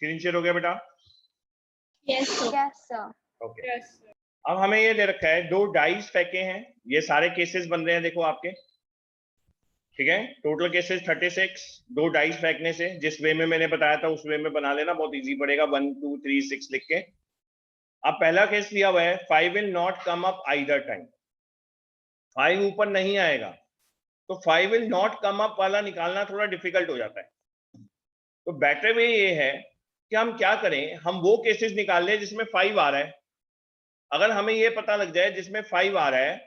Screen share हो गया बेटा? Yes sir. ओके। अब हमें ये दे रखा है 2 डाइस फेंके हैं, ये सारे केसेस बन रहे हैं देखो आपके, ठीक है। टोटल केसेस 36, 2 डाइस फेंकने से, जिस वे में मैंने बताया था उस वे में बना लेना, बहुत इजी पड़ेगा 1 2 3 6 लिख के। अब पहला केस लिया हुआ है 5 will not come up either time, 5 ऊपर नहीं आएगा, तो 5 विल नॉट कम अप वाला निकालना थोड़ा डिफिकल्ट हो जाता है। तो बेटर वे ये है कि हम क्या करें, हम वो केसेस निकाल लें जिसमें 5 आ रहा है। अगर हमें ये पता लग जाए जिसमें 5 आ रहा है,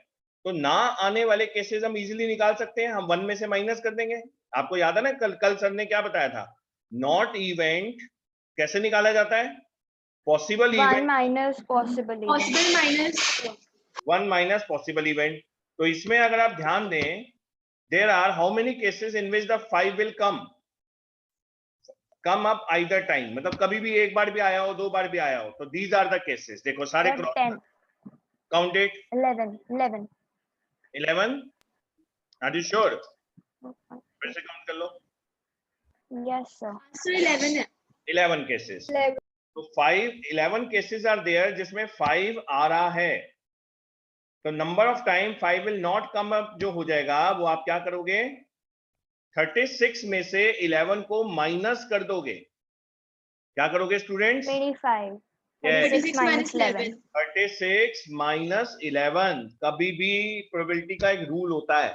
तो ना आने वाले केसेस हम इजीली निकाल सकते हैं, हम 1 में से माइनस कर देंगे। आपको याद है ना कल सर ने क्या बताया था, नॉट इवेंट कैसे निकाला जाता है, possible event 1 minus possible event. 1 minus possible event. तो इसमें अगर आप ध्यान दें, there are how many cases in which the 5 will come up either time, मतलब कभी भी एक बार भी आया हो, 2 बार भी आया हो, तो दीज आर द केसेस। देखो सारे cross count it. 11 are you sure? फिर से काउंट कर लो। Yes sir. 11 केसेस। तो 11 केसेस आर देयर जिसमें 5 आ रहा है, तो number of time 5 will not come up जो हो जाएगा वो आप क्या करोगे, 36 में से 11 को माइनस कर दोगे। क्या करोगे स्टूडेंट्स? 25। 36 माइनस 11। 36 माइनस 11। कभी भी प्रोबेबिलिटी का एक रूल होता है,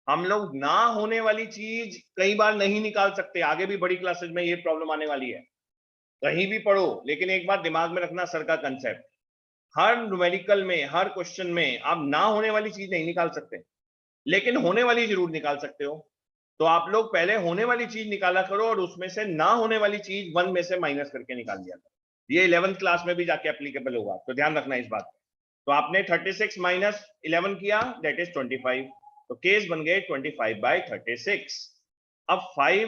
हम लोग ना होने वाली चीज कई बार नहीं निकाल सकते। आगे भी बड़ी क्लासेस में ये प्रॉब्लम आने वाली है, कहीं भी पढ़ो, लेकिन एक बात दिमाग में रखना सर का कंसेप्ट, हर न्यूमेरिकल में, हर क्वेश्चन में आप ना होने वाली चीज नहीं निकाल सकते, लेकिन होने वाली जरूर निकाल सकते हो। तो आप लोग पहले होने वाली चीज निकाला करो और उसमें से ना होने वाली चीज 1 में से माइनस करके निकाल दिया करो। ये 11th क्लास में भी जाके एप्लीकेबल होगा, तो ध्यान रखना इस बात। तो आपने 36 माइनस 11 किया, दैट इज 25। तो केस बन गए 25/36। अब 5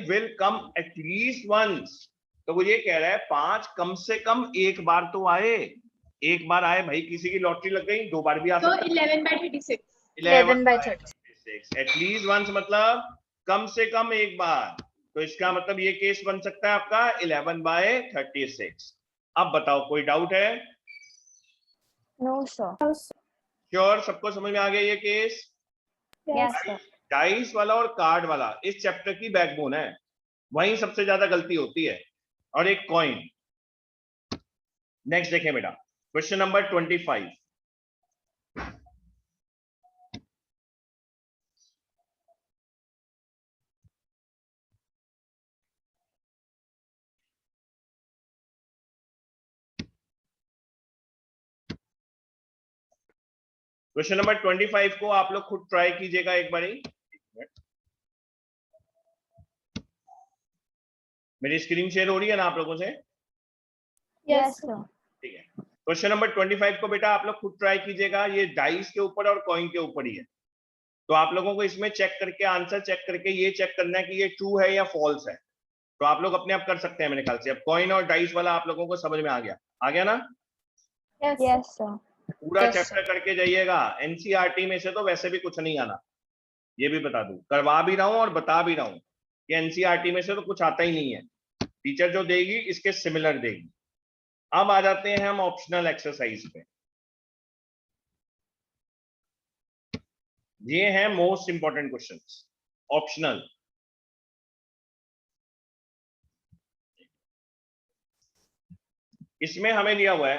विल कम एटलीस्ट वंस, तो वो ये कह रहा है 5 कम से कम एक बार तो आए। एक बार आए भाई, किसी की लॉटरी लग गई, 2 बार भी आ सकता है। 11/36। 11/36 एटलीस्ट वंस, मतलब कम से कम एक बार। तो इसका मतलब ये केस बन सकता है आपका 11/36। अब बताओ कोई डाउट है? No sir. श्योर, सबको समझ में आ गया ये केस? Yes sir. डाइस वाला और कार्ड वाला इस चैप्टर की बैकबोन है, वहीं सबसे ज्यादा गलती होती है, और एक कॉइन। नेक्स्ट देखें बेटा, क्वेश्चन नंबर 25। क्वेश्चन नंबर 25 को आप लोग खुद ट्राई कीजिएगा एक बारी। मेरी स्क्रीन शेयर हो रही है ना आप लोगों से? Yes sir. ठीक है। क्वेश्चन नंबर 25 को बेटा आप लोग खुद ट्राई कीजिएगा, ये डाइस के ऊपर और कॉइन के ऊपर ही है। तो आप लोगों को इसमें चेक करके, आंसर चेक करके ये चेक करना है कि ये ट्रू है या फॉल्स है। तो आप लोग अपने आप कर सकते हैं मेरे ख्याल से। अब कॉइन और डाइस वाला आप लोगों को समझ में आ गया ना? Yes sir. पूरा चैप्टर करके जाइएगा, एनसीईआरटी में से तो वैसे भी कुछ नहीं आना, ये भी बता दूं, करवा भी रहा हूं और बता भी रहा हूं कि एनसीईआरटी में से तो कुछ आता ही नहीं है। टीचर जो देगी इसके सिमिलर देगी। अब आ जाते हैं हम ऑप्शनल एक्सरसाइज पे। ये हैं मोस्ट इंपॉर्टेंट क्वेश्चंस, ऑप्शनल। इसमें हमें दिया हुआ है,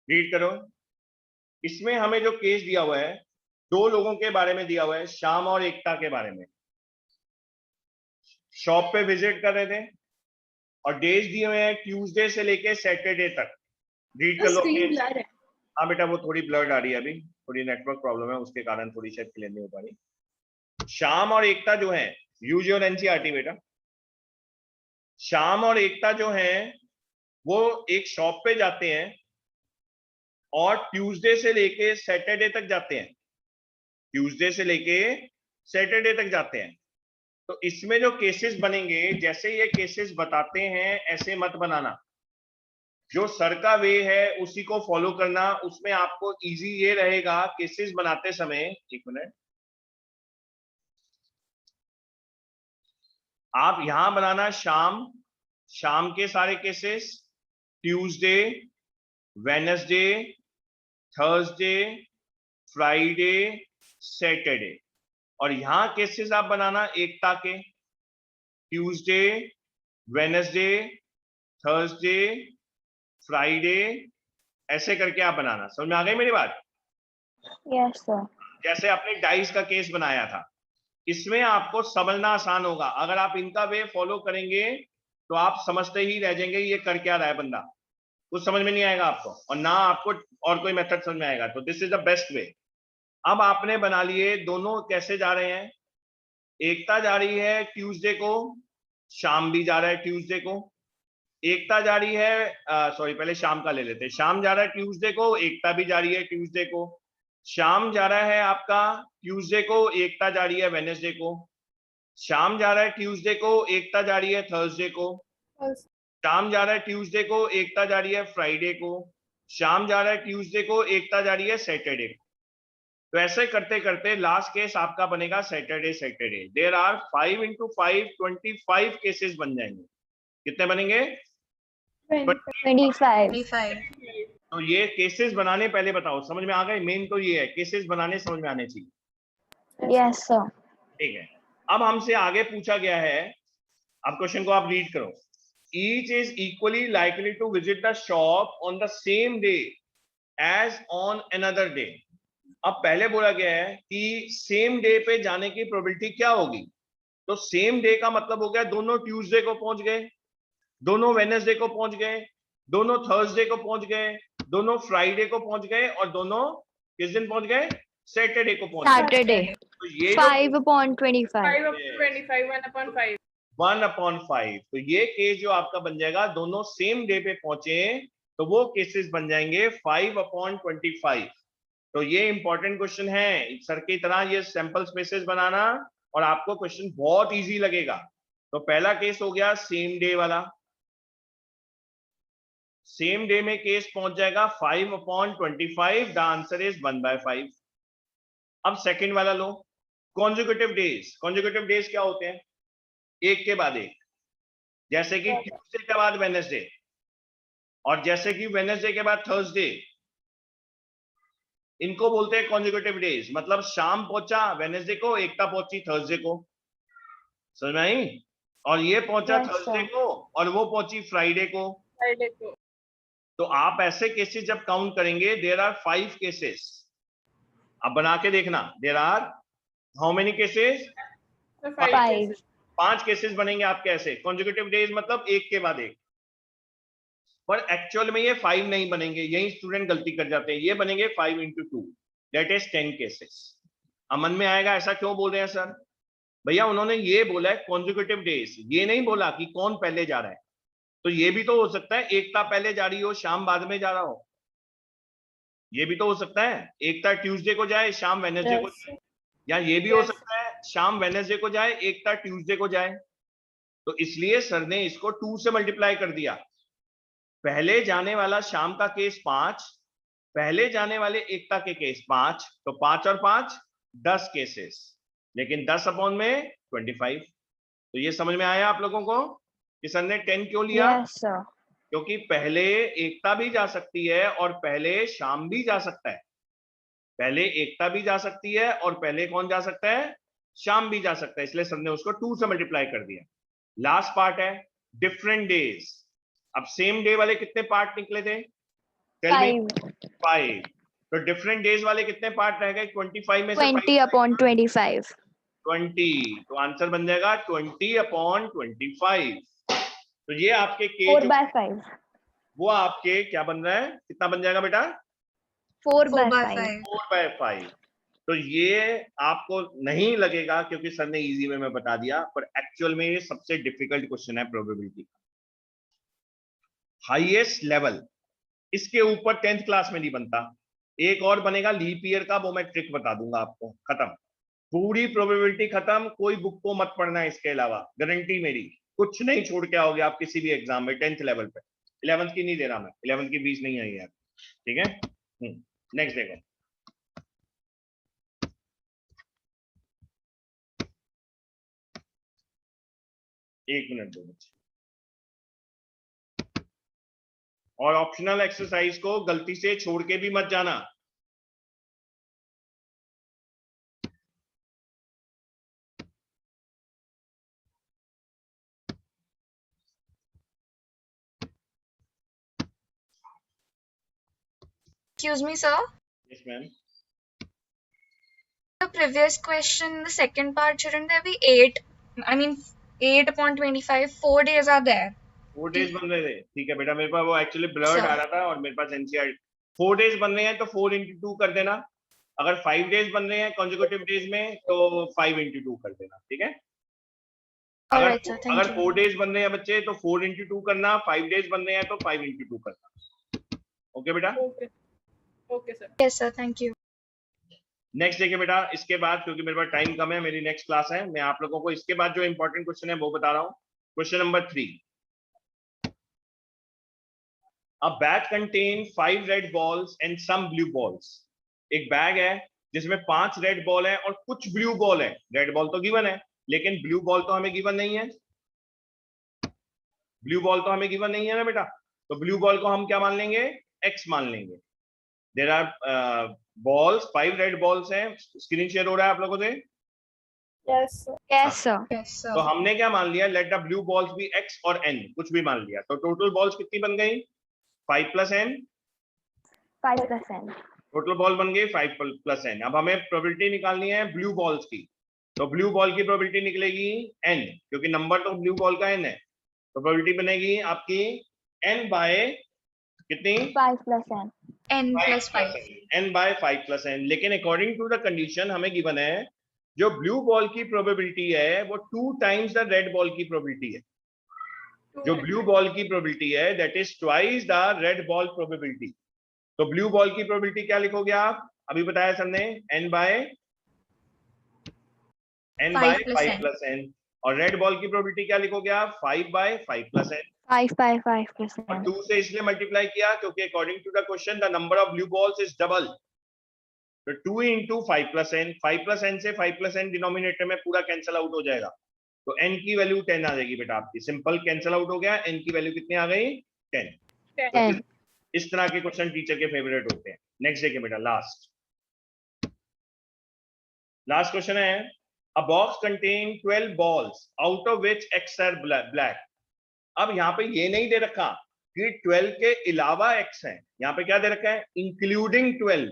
रीड करो। इसमें हमें जो केस दिया हुआ है, 2 लोगों के बारे में दिया हुआ है, श्याम और एकता के बारे में। शॉप पे विजिट कर रहे थे और डेज दिए हुए हैं ट्यूसडे से लेके सैटरडे तक। रीड कर लो। हाँ बेटा, वो थोड़ी ब्लर्ड आ रही है, अभी थोड़ी नेटवर्क प्रॉब्लम है, उसके कारण थोड़ी शायद क्लियर नहीं हो पा रही। श्याम और एकता जो है, यूज योर एनसीईआरटी बेटा। श्याम और एकता जो है वो एक शॉप पे जाते हैं और ट्यूसडे से लेके सैटरडे तक जाते हैं। ट्यूसडे से लेके सैटरडे तक जाते हैं। तो इसमें जो केसेस बनेंगे, जैसे ये केसेस बताते हैं ऐसे मत बनाना, जो सर का वे है उसी को फॉलो करना। उसमें आपको इजी ये रहेगा केसेस बनाते समय, एक मिनट, आप यहां बनाना श्याम शाम के सारे cases, Tuesday, Wednesday, Thursday, Friday, Saturday. और यहां केसेस आप बनाना एकता के, ट्यूसडे, वेडनेसडे, थर्सडे, फ्राइडे, ऐसे करके आप बनाना। समझ में आ गई मेरी बात? Yes, sir. जैसे आपने डाइस का केस बनाया था, इसमें आपको समझना आसान होगा। अगर आप इनका वे फॉलो करेंगे तो आप समझते ही रह जाएंगे ये कर क्या रहा है बंदा, कुछ समझ में नहीं आएगा आपको, और ना आपको और कोई मेथड समझ में आएगा। तो this is the best way. अब आपने बना लिए, दोनों कैसे जा रहे हैं? एकता जा रही है ट्यूसडे को, शाम भी जा रहा है ट्यूसडे को। एकता जा रही है, सॉरी पहले शाम का ले लेते हैं। शाम जा रहा है ट्यूसडे को, एकता भी जा रही है ट्यूसडे को। शाम जा रहा है आपका ट्यूसडे को, एकता जा रही है वेडनेसडे को। शाम जा रहा है ट्यूसडे को, एकता जा रही है थर्सडे को। शाम जा रहा है ट्यूसडे को, एकता जा रही है फ्राइडे को। शाम जा रहा है ट्यूसडे को, एकता जा रही है सैटरडे को। तो ऐसे करते करते लास्ट केस आपका बनेगा Saturday Saturday. There are 5 into 5 25 cases बन जाएंगे। कितने बनेंगे? 25. 25. तो ये केसेस बनाने पहले बताओ, समझ में आ गए? मेन तो ये है, केसेस बनाने समझ में आने चाहिए। Yes, sir. ठीक है, अब हमसे आगे पूछा गया है, अब क्वेश्चन को आप रीड करो। Each is equally likely to visit the shop on the same day as on another day. अब पहले बोला गया है कि सेम डे पे जाने की प्रोबेबिलिटी क्या होगी। तो सेम डे का मतलब हो गया दोनों ट्यूसडे को पहुंच गए, दोनों वेडनेसडे को पहुंच गए, दोनों थर्सडे को पहुंच गए, दोनों फ्राइडे को पहुंच गए, और दोनों किस दिन पहुंच गए? सैटरडे को पहुंच गए। Saturday. तो ये 5/25. 5/25, 1/5. 1/5। तो ये केस जो आपका बन जाएगा, दोनों सेम डे पे पहुंचे, तो वो केसेस बन जाएंगे 5/25। तो ये इंपॉर्टेंट क्वेश्चन है सर की तरह, ये सैंपल स्पेसेस बनाना, और आपको क्वेश्चन बहुत इजी लगेगा। तो पहला केस हो गया सेम डे वाला, सेम डे में केस पहुंच जाएगा 5/25। The answer is 1/5। अब सेकंड वाला लो, कॉन्जिक्यूटिव डेज। कॉन्जिक्यूटिव डेज क्या होते हैं? एक के बाद एक, जैसे कि ट्यूसडे के बाद वेडनेसडे, और जैसे कि वेडनेसडे के बाद थर्सडे, इनको बोलते हैं कॉन्जिक्यूटिव डेज। मतलब शाम पहुंचा वेडनेसडे को, एकता पहुंची थर्सडे को। समझ में आई? और ये पहुंचा Yes, थर्सडे sir. को, और वो पहुंची फ्राइडे को। Friday को. तो आप ऐसे केसेस जब काउंट करेंगे, देयर आर 5 केसेस। अब बना के देखना, there are how many cases? So 5 5. cases. 5 cases बनेंगे आपके ऐसे कॉन्जिक्यूटिव डेज, मतलब एक के बाद एक। पर एक्चुअल में ये 5 नहीं बनेंगे, यही स्टूडेंट गलती कर जाते हैं। ये बनेंगे 5 into 2, दैट इज 10 केसेस। अब मन में आएगा ऐसा क्यों बोल रहे हैं सर? भैया उन्होंने ये बोला है कॉन्जिक्यूटिव डेज, ये नहीं बोला कि कौन पहले जा रहा है। तो ये भी तो हो सकता है एकता पहले जा रही हो, शाम बाद में जा रहा हो। ये भी तो हो सकता है एकता ट्यूसडे को जाए, शाम वेडनेसडे को जाए। या ये भी हो Yes. सकता है शाम वेडनेसडे को जाए, एकता ट्यूसडे को जाए। तो इसलिए सर ने इसको 2 से मल्टीप्लाई कर दिया। पहले जाने वाला शाम का केस 5, पहले जाने वाले एकता के केस 5, तो 5 और 5 10 केसेस, लेकिन 10 में 25। तो ये समझ में आया आप लोगों को कि सर ने 10 क्यों लिया? Yes, sir. क्योंकि पहले एकता भी जा सकती है और पहले शाम भी जा सकता है। पहले एकता भी जा सकती है और पहले कौन जा सकता है? शाम भी जा सकता है। इसलिए सर ने उसको 2 से मल्टीप्लाई कर दिया। लास्ट पार्ट है डिफरेंट डेज। अब सेम डे वाले कितने पार्ट निकले थे? 5. 5। तो डिफरेंट डेज वाले कितने पार्ट रह गए 25 में से? 20/25. 20। तो आंसर बन जाएगा 20/25। तो ये आपके के 4/5. वो आपके क्या बन रहा है, कितना बन जाएगा बेटा? 4/5. 4/5। तो ये आपको नहीं लगेगा क्योंकि सर ने इजी वे में बता दिया, पर एक्चुअल में ये सबसे डिफिकल्ट क्वेश्चन है प्रोबेबिलिटी का, हाईएस्ट लेवल। इसके ऊपर 10th क्लास में नहीं बनता। एक और बनेगा लीप ईयर का, वो मैं ट्रिक बता दूंगा आपको। खत्म, पूरी प्रोबेबिलिटी खत्म। कोई बुक को मत पढ़ना है इसके अलावा, गारंटी मेरी। कुछ नहीं छोड़ के आओगे आप किसी भी एग्जाम में 10th लेवल पे। 11th की नहीं दे रहा मैं, 11th की फीस नहीं आई यार। ठीक है, नेक्स्ट देखो। एक मिनट दो बच्चे। और ऑप्शनल एक्सरसाइज को गलती से छोड़ के भी मत जाना। Excuse me, sir. Yes ma'am. The previous question, the second part, shouldn't there be 8? I mean, 8 upon 25, 4 days are there. 4 days बन रहे थे, ठीक है बेटा, मेरे पास वो एक्चुअली ब्लर्ड आ रहा था और मेरे पास एनसीईआरटी 4 डेज बन रहे हैं तो 4 into 2 कर देना। अगर 5 डेज बन रहे हैं कॉन्जिक्यूटिव डेज में तो 5 into 2 कर देना, ठीक है। अगर Alright, sir. Thank अगर you. 4 डेज बन रहे हैं बच्चे तो 4 into 2 करना, 5 डेज बन रहे हैं तो 5 into 2 करना। ओके बेटा। Okay. Okay, sir. Yes, sir. Thank you. Next देखिए बेटा, इसके बाद क्योंकि मेरे पास टाइम कम है, मेरी नेक्स्ट क्लास है, मैं आप लोगों को इसके बाद जो इंपॉर्टेंट क्वेश्चन है वो बता रहा हूँ। Question number 3। A bag contain 5 red balls and some blue balls. एक बैग है जिसमें 5 रेड बॉल है और कुछ ब्लू बॉल है। रेड बॉल तो गिवन है लेकिन ब्लू बॉल तो हमें गिवन नहीं है। ब्लू बॉल तो हमें गिवन नहीं है ना बेटा, तो ब्लू बॉल को हम क्या मान लेंगे, एक्स मान लेंगे। There are balls, 5 red balls हैं। स्क्रीन शेयर हो रहा है आप लोगों से? Yes, sir. Yes, sir. Yes, sir. तो हमने क्या मान लिया, let the blue balls be x और n, कुछ भी मान लिया। तो टोटल बॉल्स कितनी बन गई, 5 + n। 5 + n. टोटल बॉल बन गई 5 + n। अब हमें प्रोबेबिलिटी निकालनी है ब्लू बॉल्स की, तो ब्लू बॉल की प्रोबेबिलिटी निकलेगी n, क्योंकि नंबर तो ब्लू बॉल का n है। तो प्रोबेबिलिटी बनेगी आपकी n बाय कितनी, 5 + n. N plus 5. n by 5 + n। लेकिन अकॉर्डिंग टू द कंडीशन हमें गिवन है जो ब्लू बॉल की प्रोबेबिलिटी है वो 2 टाइम्स द रेड बॉल की प्रोबेबिलिटी है। जो ब्लू बॉल की प्रोबेबिलिटी है that is twice the red ball probability. तो ब्लू बॉल की प्रोबेबिलिटी क्या लिखोगे आप, अभी बताया सर ने, n बाय 5 + n। और रेड बॉल की प्रोबेबिलिटी क्या लिखोगे आप, 5 बाय 5 + n। 5 by 5 + और n. 2 से इसलिए मल्टीप्लाई किया क्योंकि according to the question the number of blue balls is double. तो 2 into 5 + n, 5 + n से 5 + n डिनोमिनेटर में पूरा कैंसिल आउट हो जाएगा, तो n की वैल्यू 10 आ जाएगी बेटा आपकी। सिंपल कैंसिल आउट हो गया, n की वैल्यू कितनी आ गई, 10। 10. इस तरह के क्वेश्चन टीचर के फेवरेट होते हैं। नेक्स्ट देखिए बेटा, लास्ट क्वेश्चन है, a box contain 12 balls out of which x are black. अब यहाँ पे ये नहीं दे रखा कि 12 के अलावा x है, यहाँ पे क्या दे रखा है, इंक्लूडिंग 12,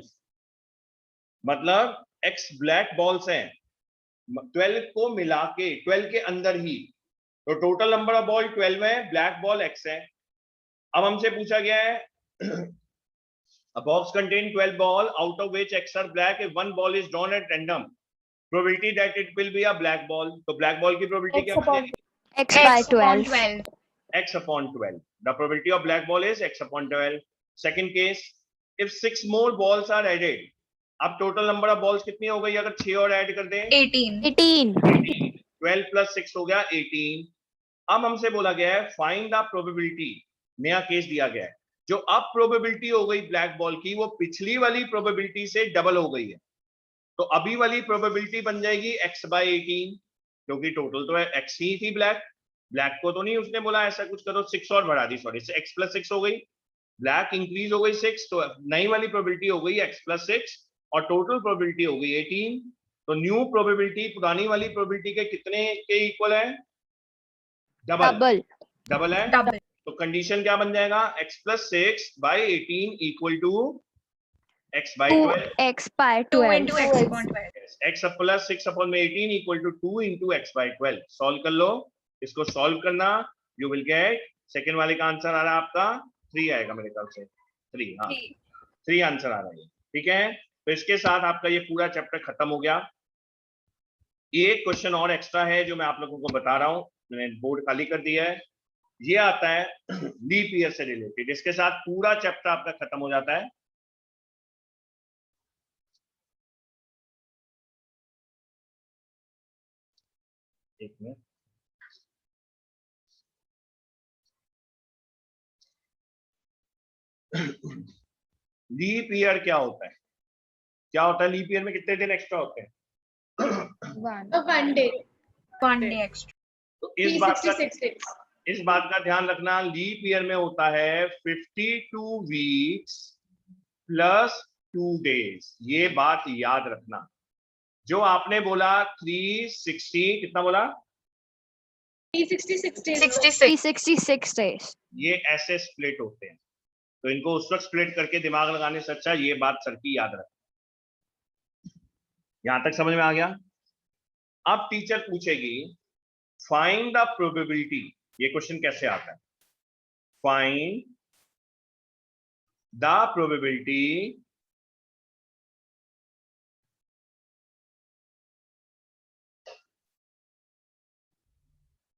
मतलब x ब्लैक बॉल्स हैं 12 को मिला के, 12 के अंदर ही। तो टोटल नंबर ऑफ बॉल 12 है, ब्लैक बॉल x है। अब हमसे पूछा गया है a box contain 12 ball out of which x are black, if one ball is drawn at random, probability that it will be a black ball। तो black ball की probability क्या बनेगी, X by X upon 12. 12. x upon 12। the probability of black ball is x upon 12। second case, if 6 more balls are added, अब total number of balls कितनी हो गई अगर 6 और ऐड कर दें, 18. 18. 12 + 6 हो गया 18। अब हमसे बोला गया है फाइंड द प्रोबेबिलिटी, नया केस दिया गया है, जो अब प्रोबेबिलिटी हो गई ब्लैक बॉल की वो पिछली वाली प्रोबेबिलिटी से डबल हो गई है। तो अभी वाली प्रोबेबिलिटी बन जाएगी x by 18, क्योंकि टोटल तो x ही थी ब्लैक, ब्लैक को तो नहीं उसने बोला ऐसा कुछ करो, 6 और बढ़ा दी, सॉरी x + 6 हो गई, ब्लैक इंक्रीज हो गई 6, तो नई वाली प्रोबेबिलिटी हो गई x + 6 और टोटल प्रोबेबिलिटी हो गई 18। तो न्यू प्रोबेबिलिटी पुरानी वाली प्रोबेबिलिटी के कितने के इक्वल है, डबल है। Double. तो कंडीशन क्या बन जाएगा, x + 6 by 18 equal to x by 12। 2x by 2 12. into x upon 12. x + 6 upon 18 equal to 2 into x by 12। Solve कर लो, इसको सॉल्व करना, यू विल गेट, सेकेंड वाले का आंसर आ रहा है आपका 3 आएगा मेरे ख्याल से, 3, हाँ 3 आंसर आ रहा है, ठीक है। तो इसके साथ आपका ये पूरा चैप्टर खत्म हो गया। ये क्वेश्चन और एक्स्ट्रा है जो मैं आप लोगों को बता रहा हूँ, मैंने बोर्ड खाली कर दिया है, ये आता है लीप ईयर से रिलेटेड। इसके साथ पूरा चैप्टर आपका खत्म हो जाता है। एक मिनट, लीप ईयर क्या होता है, क्या होता है लीप ईयर में कितने दिन एक्स्ट्रा होते हैं, 1. 1 day. 1 day extra. तो इस बात का 366 days. इस बात का ध्यान रखना, लीप ईयर में होता है 52 वीक्स प्लस 2 डेज। ये बात याद रखना। जो आपने बोला 360, कितना बोला? 366 days. 66 366 days. ये ऐसे स्प्लिट होते हैं, तो इनको उस वक्त स्प्लिट करके दिमाग लगाने से अच्छा ये बात सर की याद रख। यहां तक समझ में आ गया? अब टीचर पूछेगी फाइंड द प्रोबेबिलिटी। ये क्वेश्चन कैसे आता है? Find the probability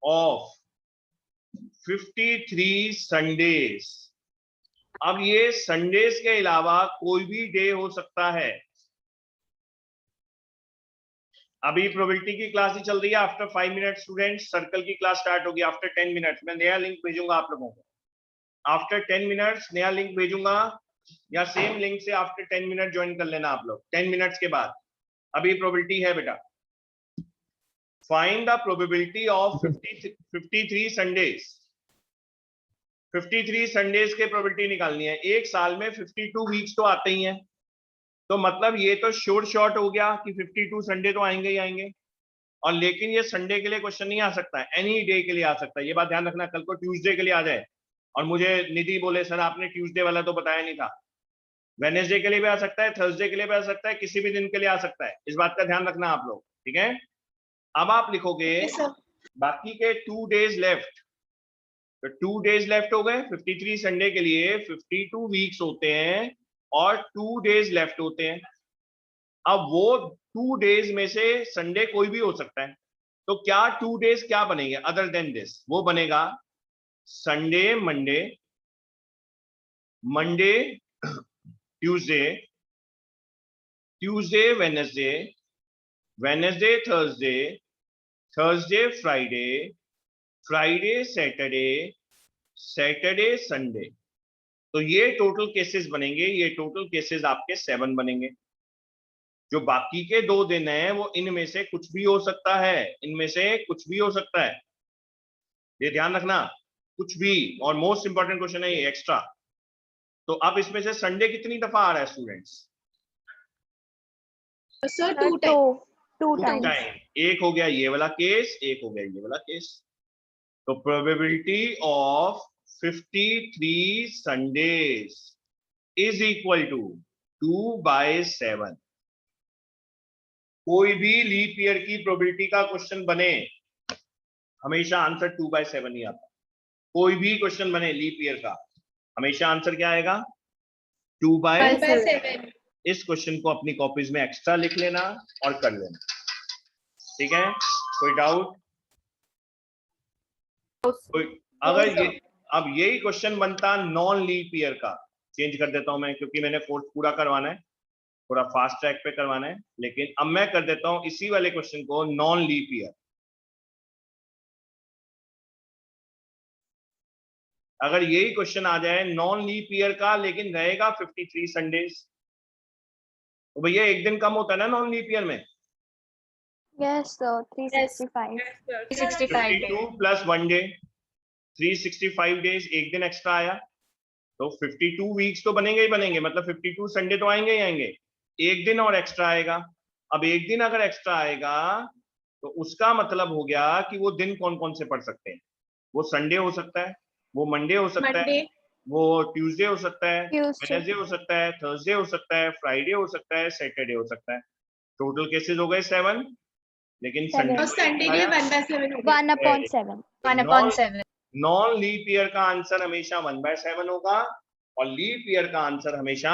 of 53 Sundays. अब ये संडेज के अलावा कोई भी डे हो सकता है। अभी प्रोबेबिलिटी की क्लास ही चल रही है। आफ्टर 5 मिनट स्टूडेंट्स सर्कल की क्लास स्टार्ट होगी। आफ्टर 10 मिनट्स मैं नया लिंक भेजूंगा आप लोगों को। आफ्टर 10 मिनट्स नया लिंक भेजूंगा, या सेम लिंक से आफ्टर 10 मिनट ज्वाइन कर लेना आप लोग 10 मिनट्स के बाद। अभी प्रोबेबिलिटी है बेटा, find the probability of 53 Sundays. 53 Sundays के प्रोबेबिलिटी निकालनी है। एक साल में 52 वीक्स तो आते ही हैं, तो मतलब ये तो शॉर्ट हो गया कि 52 संडे तो आएंगे ही आएंगे। और लेकिन ये संडे के लिए क्वेश्चन नहीं आ सकता है, एनी डे के लिए आ सकता है। ये बात ध्यान रखना, कल को ट्यूसडे के लिए आ जाए और मुझे निधि बोले सर आपने ट्यूसडे वाला तो बताया नहीं था। वेडनेसडे के लिए भी आ सकता है, थर्सडे के लिए भी आ सकता है, किसी भी दिन के लिए आ सकता है। इस बात का ध्यान रखना आप लोग, ठीक है? अब आप लिखोगे Okay, sir. बाकी के 2 डेज लेफ्ट। तो 2 डेज लेफ्ट हो गए 53 संडे के लिए। 52 वीक्स होते हैं और 2 डेज लेफ्ट होते हैं। अब वो 2 डेज में से संडे कोई भी हो सकता है, तो क्या 2 डेज क्या बनेंगे अदर देन दिस? वो बनेगा Sunday Monday, Monday Tuesday, Tuesday Wednesday, Wednesday Thursday, Thursday Friday, Friday Saturday, Saturday Sunday. तो ये टोटल केसेस बनेंगे। ये टोटल केसेस आपके 7 बनेंगे। जो बाकी के 2 दिन हैं वो इनमें से कुछ भी हो सकता है, इनमें से कुछ भी हो सकता है। ये ध्यान रखना, कुछ भी। और मोस्ट इंपॉर्टेंट क्वेश्चन है ये एक्स्ट्रा। तो अब इसमें से संडे कितनी दफा आ रहा है students? Sir, Sir, 2 times. two two times. Time. एक हो गया ये वाला केस, एक हो गया ये वाला केस। तो probability of 53 Sundays is equal to 2/7। कोई भी लीप ईयर की प्रोबेबिलिटी का क्वेश्चन बने, हमेशा आंसर 2/7 ही आता। कोई भी क्वेश्चन बने लीप ईयर का, हमेशा आंसर क्या आएगा? 2/7। 2/7. इस क्वेश्चन को अपनी कॉपीज में एक्स्ट्रा लिख लेना और कर लेना, ठीक है? कोई डाउट? कोई अगर ये अब यही क्वेश्चन बनता नॉन लीप ईयर का, चेंज कर देता हूं मैं क्योंकि मैंने कोर्स पूरा करवाना है, पूरा फास्ट ट्रैक पे करवाना है। लेकिन अब मैं कर देता हूं इसी वाले क्वेश्चन को नॉन लीप ईयर। अगर यही क्वेश्चन आ जाए नॉन लीप ईयर का लेकिन रहेगा 53 संडेज, तो भैया एक दिन कम होता है ना नॉन लीप ईयर में। Yes, sir. 365. Yes, sir. 365 days. 52 plus 1 day, 365 days, एक दिन एक्स्ट्रा आया, तो 52 वीक्स तो बनेंगे ही बनेंगे। मतलब 52 संडे तो आएंगे ही आएंगे, एक दिन और एक्स्ट्रा आएगा। अब एक दिन अगर एक्स्ट्रा आएगा तो उसका मतलब हो गया कि वो दिन कौन कौन से पड़ सकते हैं। वो संडे हो सकता है, वो मंडे हो सकता है, Monday. वो ट्यूसडे हो सकता है, Tuesday. वेडनेसडे हो सकता है, थर्सडे हो सकता है, फ्राइडे हो सकता है, सैटरडे हो सकता है। टोटल केसेस हो गए 7, लेकिन Seven. और Sunday के लिए 1/7 हो गया. 1/7. 1/7. नॉन लीप ईयर का आंसर हमेशा 1/7 होगा और लीप ईयर का आंसर हमेशा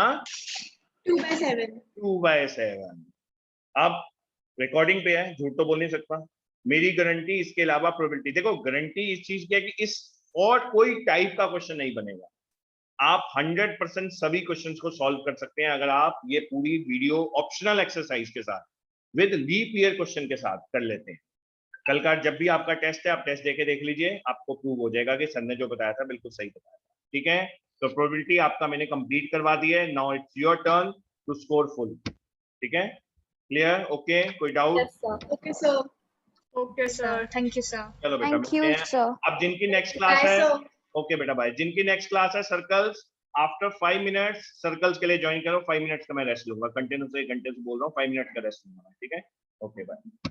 2/7. 2/7। अब रिकॉर्डिंग पे है, झूठ तो बोल नहीं सकता। मेरी गारंटी, इसके अलावा प्रोबेबिलिटी। देखो गारंटी इस चीज की है कि इस और कोई टाइप का क्वेश्चन नहीं बनेगा। आप 100% सभी क्वेश्चंस को सॉल्व कर सकते हैं अगर आप ये पूरी वीडियो ऑप्शनल एक्सरसाइज के साथ विद लीप ईयर क्वेश्चन के साथ कर लेते हैं। कल का जब भी आपका टेस्ट है आप टेस्ट देके देख लीजिए, आपको प्रूव हो जाएगा कि सर ने जो बताया था बिल्कुल सही बताया था, ठीक है? तो प्रोबेबिलिटी आपका मैंने कंप्लीट करवा दी है। Now it's your turn to score full, ठीक है? क्लियर? ओके, कोई doubt? Yes, sir. Okay, sir. Okay, sir. Thank you, sir. चलो बेटा Thank you, मिलते हैं। sir. अब जिनकी नेक्स्ट क्लास Bye, है, sir. ओके बेटा बाय। जिनकी नेक्स्ट क्लास है सर्कल्स, आफ्टर 5 मिनट्स सर्कल्स के लिए ज्वाइन करो। 5 मिनट्स का मैं रेस्ट लूंगा, कंटिन्यूअसली घंटे से बोल रहा हूँ, 5 मिनट का रेस्ट लूंगा, ठीक है? Okay bye.